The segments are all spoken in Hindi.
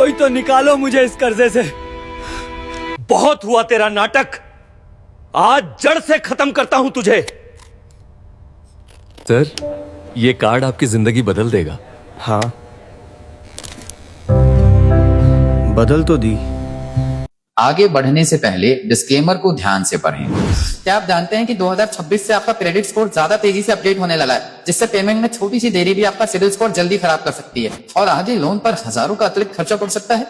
कोई तो निकालो मुझे इस कर्जे से। बहुत हुआ तेरा नाटक, आज जड़ से खत्म करता हूं तुझे। सर, ये कार्ड आपकी जिंदगी बदल देगा। हाँ, बदल तो दी। आगे बढ़ने से पहले डिस्क्लेमर को ध्यान से पढ़ें। क्या आप जानते हैं कि 2026 से आपका क्रेडिट स्कोर ज्यादा तेजी से अपडेट होने लगा है, जिससे पेमेंट में छोटी सी देरी भी आपका सिबिल स्कोर जल्दी खराब कर सकती है और आगे लोन पर हजारों का अतिरिक्त खर्चा पड़ सकता है।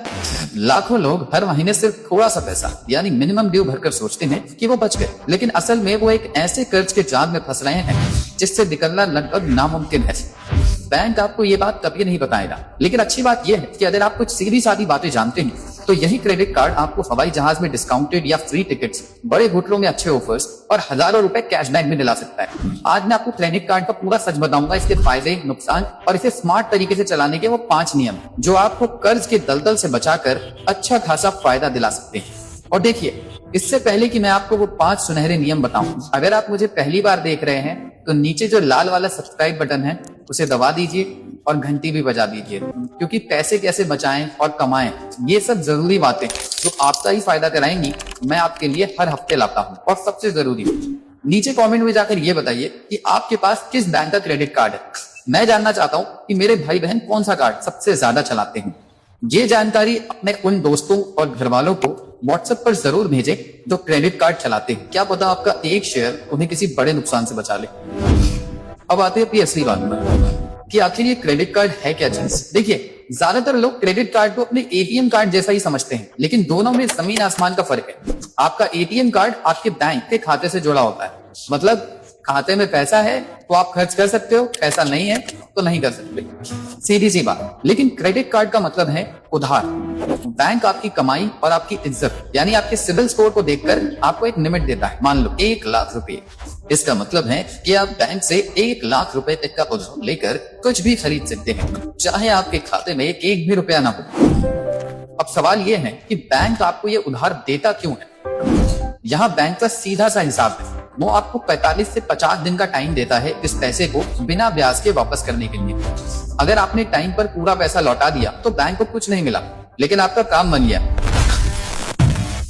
लाखों लोग हर महीने सिर्फ थोड़ा सा पैसा यानी मिनिमम ड्यू भरकर सोचते हैं कि वो बच गए, लेकिन असल में वो एक ऐसे कर्ज के जाल में फंस रहे हैं जिससे निकलना लगभग नामुमकिन है। बैंक आपको ये बात कभी नहीं बताएगा, लेकिन अच्छी बात यह है कि अगर आप कुछ सीधी सादी बातें जानते हैं तो यही क्रेडिट कार्ड आपको हवाई जहाज में डिस्काउंटेड या फ्री टिकट्स, बड़े होटलों में अच्छे ऑफर्स और हजारों रुपए कैशबैक भी दिला सकता है। आज मैं आपको क्रेडिट कार्ड का पूरा सच बताऊंगा, इसके फायदे, नुकसान और इसे स्मार्ट तरीके से चलाने के वो 5 नियम जो आपको कर्ज के दलदल से बचाकर अच्छा खासा फायदा दिला सकते हैं। और देखिए, इससे पहले कि मैं आपको वो 5 सुनहरे नियम बताऊं, अगर आप मुझे पहली बार देख रहे हैं तो नीचे जो लाल वाला सब्सक्राइब बटन है उसे दबा दीजिए और घंटी भी बजा दीजिए, क्योंकि पैसे कैसे बचाएं और कमाएं ये सब जरूरी बातें जो आपका ही फायदा कराएंगी मैं आपके लिए हर हफ्ते लाता हूं। और सबसे जरूरी, नीचे कमेंट में जाकर ये बताइए कि आपके पास किस बैंक का क्रेडिट कार्ड है। मैं जानना चाहता हूँ कि मेरे भाई बहन कौन सा कार्ड सबसे ज्यादा चलाते हैं। ये जानकारी अपने उन दोस्तों और घर वालों को व्हाट्सएप पर जरूर भेजें जो क्रेडिट कार्ड चलाते हैं। क्या पता आपका एक शेयर उन्हें किसी बड़े नुकसान से बचा ले। अब आते हैं अपनी असली बात में कि आखिर ये क्रेडिट कार्ड है क्या चीज। देखिए, ज्यादातर लोग क्रेडिट कार्ड को अपने एटीएम कार्ड जैसा ही समझते हैं, लेकिन दोनों में जमीन आसमान का फर्क है। आपका एटीएम कार्ड आपके बैंक के खाते से जुड़ा होता है, मतलब खाते में पैसा है तो आप खर्च कर सकते हो, पैसा नहीं है तो नहीं कर सकते, सीधी सी बात। लेकिन क्रेडिट कार्ड का मतलब है उधार। बैंक आपकी कमाई और आपकी इज्जत यानी आपके सिबिल स्कोर को देखकर आपको एक लिमिट देता है, मान लो 1 लाख रुपए। इसका मतलब है कि आप बैंक से 1 लाख रुपए तक का उधार लेकर कुछ भी खरीद सकते हैं, चाहे आपके खाते में एक भी रुपया ना हो। अब सवाल यह है कि बैंक आपको ये उधार देता क्यों है। यहाँ बैंक का सीधा सा हिसाब है, वो आपको 45 से 50 दिन का टाइम देता है इस पैसे को बिना ब्याज के वापस करने के लिए। अगर आपने टाइम पर पूरा पैसा लौटा दिया तो बैंक को कुछ नहीं मिला, लेकिन आपका काम बन गया।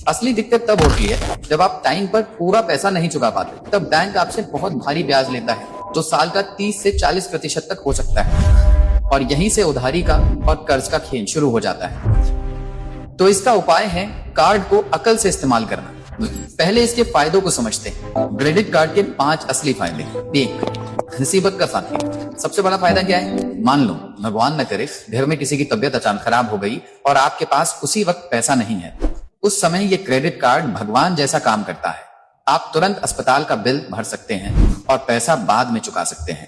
असली दिक्कत तब होती है जब आप टाइम पर पूरा पैसा नहीं चुका पाते, तब बैंक आपसे बहुत भारी ब्याज लेता है जो साल का 30 से 40% तक हो सकता है, और यहीं से उधारी का और कर्ज का खेल शुरू हो जाता है। तो इसका उपाय है कार्ड को अकल से इस्तेमाल करना। पहले इसके फायदों को समझते हैं। क्रेडिट कार्ड के 5 असली फायदे। 1, मुसीबत का साथी। सबसे बड़ा फायदा क्या है, मान लो भगवान न करे घर में किसी की तबीयत अचानक खराब हो गई और आपके पास उसी वक्त पैसा नहीं है, उस समय ये क्रेडिट कार्ड भगवान जैसा काम करता है। आप तुरंत अस्पताल का बिल भर सकते हैं और पैसा बाद में चुका सकते हैं।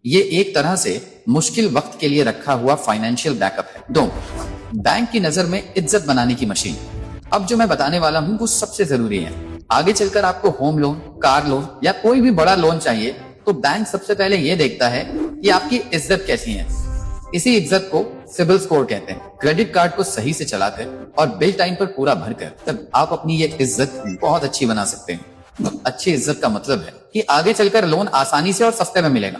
ये एक तरह से मुश्किल वक्त के लिए रखा हुआ फाइनेंशियल बैकअप है। 2, बैंक की नजर में इज्जत बनाने की मशीन। अब जो मैं बताने वाला हूँ वो सबसे जरूरी है। आगे चलकर आपको होम लोन, कार लोन या कोई भी बड़ा लोन चाहिए तो बैंक सबसे पहले ये देखता है कि आपकी इज्जत कैसी है। इसी इज्जत को सिबिल स्कोर कहते हैं। क्रेडिट कार्ड को सही से चलाकर और बिल टाइम पर पूरा भरकर तब आप अपनी ये इज्जत बहुत अच्छी बना सकते हैं। अच्छी इज्जत का मतलब है कि आगे चलकर लोन आसानी से और सस्ते में मिलेगा।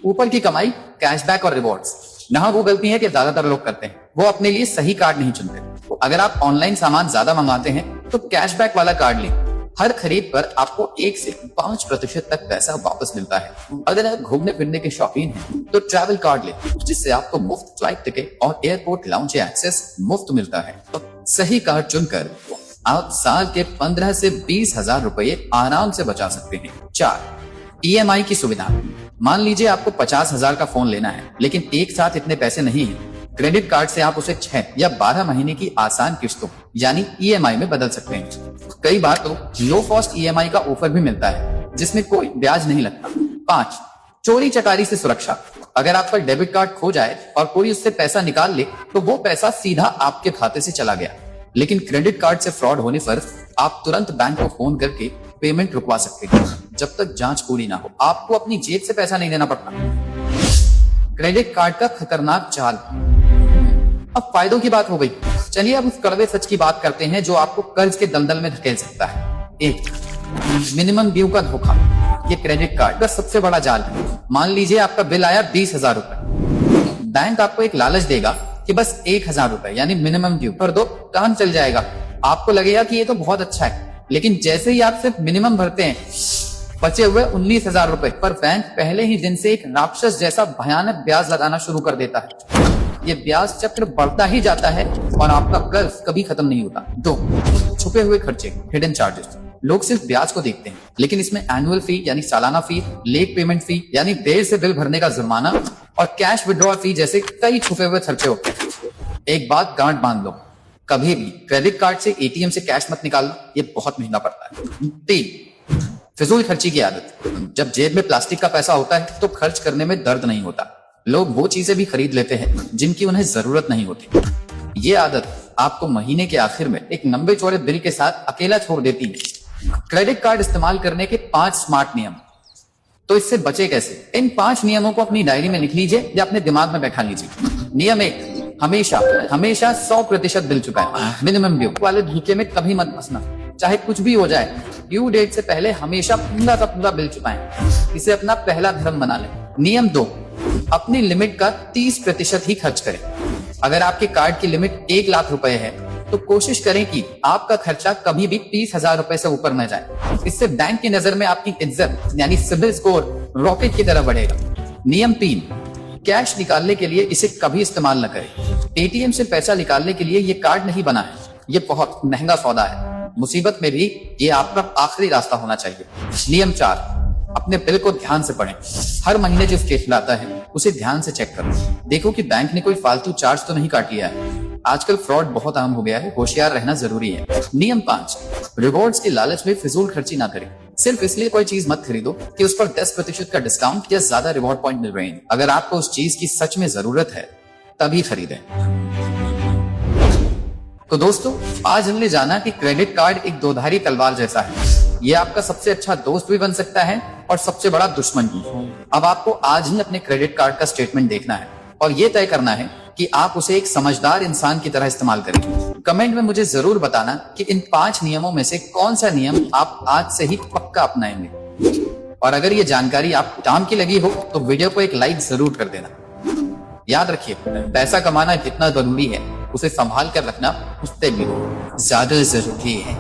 ऊपर की कमाई, कैशबैक और रिवॉर्ड्स। यहाँ वो गलती है कि ज्यादातर लोग करते हैं, वो अपने लिए सही कार्ड नहीं चुनते। अगर आप ऑनलाइन सामान ज्यादा मंगाते हैं तो कैशबैक वाला कार्ड लें। हर खरीद पर आपको 1 से 5% तक पैसा वापस मिलता है। अगर आप घूमने फिरने के शौकीन हैं तो ट्रैवल कार्ड लें, जिससे आपको मुफ्त फ्लाइट टिकट और एयरपोर्ट लाउंज एक्सेस मुफ्त मिलता है। तो सही कार्ड चुनकर आप साल के 15 से 20 हजार रुपए आराम से बचा सकते हैं। 4, EMI की सुविधा। मान लीजिए आपको 50 हजार का फोन लेना है, लेकिन एक साथ इतने पैसे नहीं है। क्रेडिट कार्ड से आप उसे 6 या 12 महीने की आसान किस्तों यानी EMI में बदल सकते हैं। कई बार तो लो कॉस्ट EMI का ऑफर भी मिलता है जिसमें कोई ब्याज नहीं लगता। 5, चोरी चकारी से सुरक्षा। अगर आपका डेबिट कार्ड खो जाए और कोई उससे पैसा निकाल ले तो वो पैसा सीधा आपके खाते से चला गया, लेकिन क्रेडिट कार्ड से फ्रॉड होने पर आप तुरंत बैंक को फोन करके पेमेंट रुकवा सकते हैं जब तक जांच पूरी ना हो। आपको अपनी जेब से पैसा नहीं देना पड़ता। क्रेडिट कार्ड का खतरनाक चाल। अब फायदों की बात हो गई, चलिए अब उस कड़वे सच की बात करते हैं जो आपको कर्ज के दलदल में धकेल सकता है। 1, मिनिमम ड्यू का धोखा। ये क्रेडिट कार्ड का सबसे बड़ा जाल है। मान लीजिए आपका बिल आया 20,000 रुपए। बैंक आपको एक लालच देगा कि बस 1,000 रुपए यानी मिनिमम ड्यू कर दो, काम चल जाएगा। आपको लगेगा कि ये तो बहुत अच्छा है, लेकिन जैसे ही आप सिर्फ मिनिमम भरते हैं, बचे हुए 19,000 रुपए पर बैंक पहले ही दिन से एक राक्षस जैसा भयानक ब्याज लगाना शुरू कर देता है। ये ब्याज चक्र बढ़ता ही जाता है और आपका कर्ज कभी खत्म नहीं होता। 2, छुपे हुए खर्चे, हिडन चार्जेस। लोग सिर्फ ब्याज को देखते हैं, लेकिन इसमें एनुअल फी यानी सालाना फी, लेट पेमेंट फी यानी देर से बिल भरने का जुर्माना और कैश विड्रॉल फी जैसे कई छुपे हुए खर्चे होते हैं। एक बात गांठ बांध लो, कभी भी क्रेडिट कार्ड से एटीएम से कैश मत निकालना, ये बहुत महंगा पड़ता है। 3, फिजूल खर्ची की आदत। जब जेब में प्लास्टिक का पैसा होता है तो खर्च करने में दर्द नहीं होता। लोग वो चीजें भी खरीद लेते हैं जिनकी उन्हें जरूरत नहीं होती। ये आदत आपको महीने के आखिर में एक लंबे चौड़े बिल के साथ अकेला छोड़ देती है। क्रेडिट कार्ड इस्तेमाल करने के 5 स्मार्ट नियम। तो इससे बचे कैसे? इन 5 नियमों को अपनी डायरी में लिख लीजिए या अपने दिमाग में बैठा लीजिए। नियम 1, हमेशा 100% बिल चुकाएं। मिनिमम ड्यू वाले धोखे में कभी मत फंसना, चाहे कुछ भी हो जाए। ड्यू डेट से पहले हमेशा पूरा का पूरा बिल चुकाएं। इसे अपना पहला धर्म बना लें। नियम 2, अपनी लिमिट का 30% ही खर्च करें। अगर आपके कार्ड की लिमिट 1 लाख रुपए है तो कोशिश करें कि आपका खर्चा कभी भी 30,000 रुपए से ऊपर न जाए। इससे बैंक की नजर में आपकी इज्जत यानी सिबिल स्कोर रॉकेट की तरह बढ़ेगा। नियम 3, कैश निकालने के लिए इसे कभी इस्तेमाल न करें। एटीएम से पैसा निकालने के लिए ये कार्ड नहीं बना है, ये बहुत महंगा सौदा है। मुसीबत में भी ये आपका आखिरी रास्ता होना चाहिए। नियम 4, अपने बिल को ध्यान से पढ़ें। हर महीने जो स्टेटमेंट आता है उसे ध्यान से चेक करो, देखो कि बैंक ने कोई फालतू चार्ज तो नहीं काट लिया है। आजकल फ्रॉड बहुत आम हो गया है, होशियार रहना जरूरी है। नियम 5, रिवॉर्ड्स की लालच में फिजूल खर्ची ना करें। सिर्फ इसलिए कोई चीज मत खरीदो कि उस पर 10% का डिस्काउंट या ज्यादा रिवॉर्ड पॉइंट मिल रहे हैं। अगर आपको उस चीज की सच में जरूरत है तभी खरीदें। तो दोस्तों, आज हमने जाना कि क्रेडिट कार्ड एक दोधारी तलवार जैसा है। ये आपका सबसे अच्छा दोस्त भी बन सकता है और सबसे बड़ा दुश्मन भी। अब आपको आज ही अपने क्रेडिट कार्ड का स्टेटमेंट देखना है और ये तय करना है कि आप उसे एक समझदार इंसान की तरह इस्तेमाल करें। कमेंट में मुझे जरूर बताना कि इन 5 नियमों में से कौन सा नियम आप आज से ही पक्का अपनाएंगे। और अगर ये जानकारी आप काम की लगी हो तो वीडियो को एक लाइक जरूर कर देना। याद रखिए, पैसा कमाना जितना जरूरी है उसे संभाल कर रखना उससे भी ज्यादा जरूरी है।